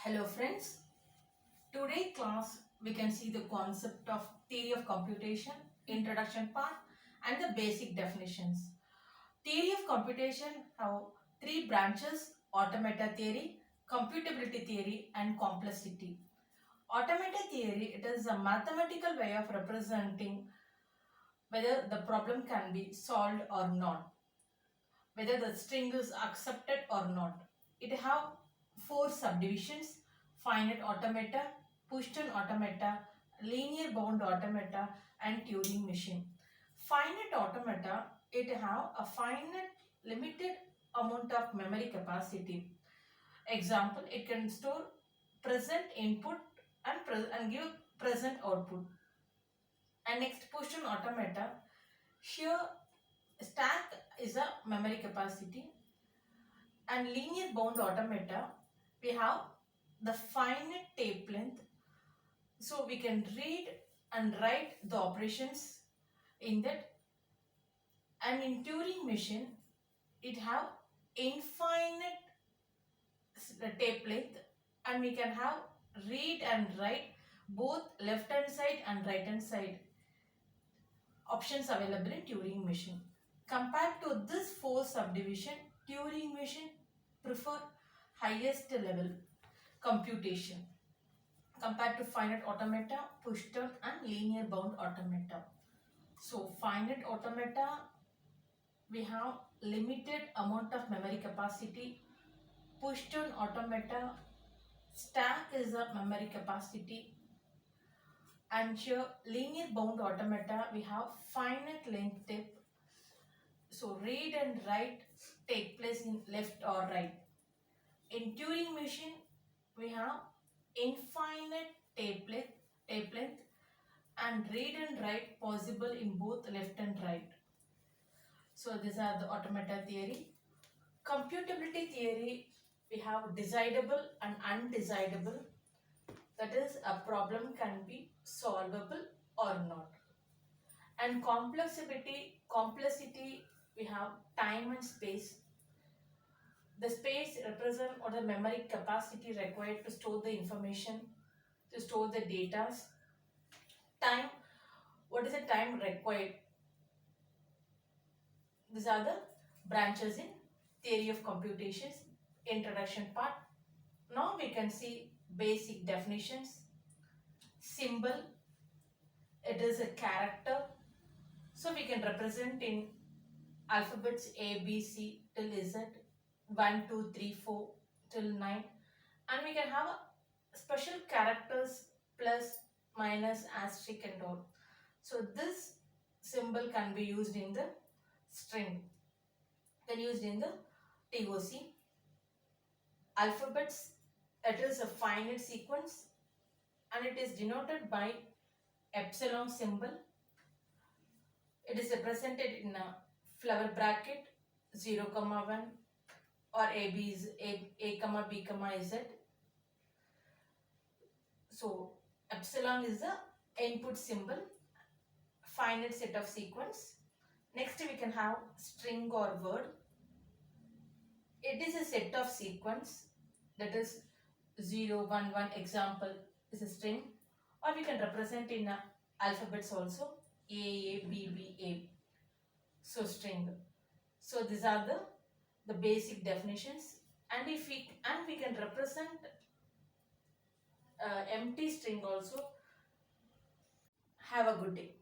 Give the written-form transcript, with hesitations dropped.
Hello friends, today class we can see the concept of theory of computation, introduction part and the basic definitions. Theory of computation have three branches: automata theory, computability theory and complexity. Automata theory, it is a mathematical way of representing whether the problem can be solved or not, whether the string is accepted or not. It have four subdivisions: finite automata, push-down automata, linear bound automata and Turing machine. Finite automata, it have a finite limited amount of memory capacity. Example, it can store present input and give present output. And next, push-down automata, here stack is a memory capacity. And linear bound automata, we have the finite tape length, so we can read and write the operations in that. And in Turing machine, it have infinite tape length, and we can have read and write both left hand side and right hand side options available in Turing machine. Compared to this four subdivision, Turing machine prefer highest level computation compared to finite automata, push-down and linear bound automata. So finite automata, we have limited amount of memory capacity. Push-down automata, stack is a memory capacity. And here linear bound automata, we have finite length tape. So read and write take place in left or right. In Turing machine, we have infinite tape length and read and write possible in both left and right. So these are the automata theory. Computability theory, we have decidable and undecidable. That is, a problem can be solvable or not. And complexity, we have time and space. The space represents or the memory capacity required to store the information, to store the data. Time, what is the time required? These are the branches in theory of computations, introduction part. Now we can see basic definitions. Symbol, it is a character. So we can represent in alphabets A, B, C till Z, 1, 2, 3, 4 till 9. And we can have special characters plus, minus, asterisk and all. So this symbol can be used in the string, then used in the TOC. Alphabets, it is a finite sequence and it is denoted by epsilon symbol. It is represented in a flower bracket 0, 1 or A, B is A, B, Z. So epsilon is the input symbol, finite set of sequence. Next we can have string or word. It is a set of sequence, that is 0, 1, 1 example is a string, or we can represent in alphabets also A, B, B, A. So string. So these are the basic definitions. And we can represent empty string also. Have a good day.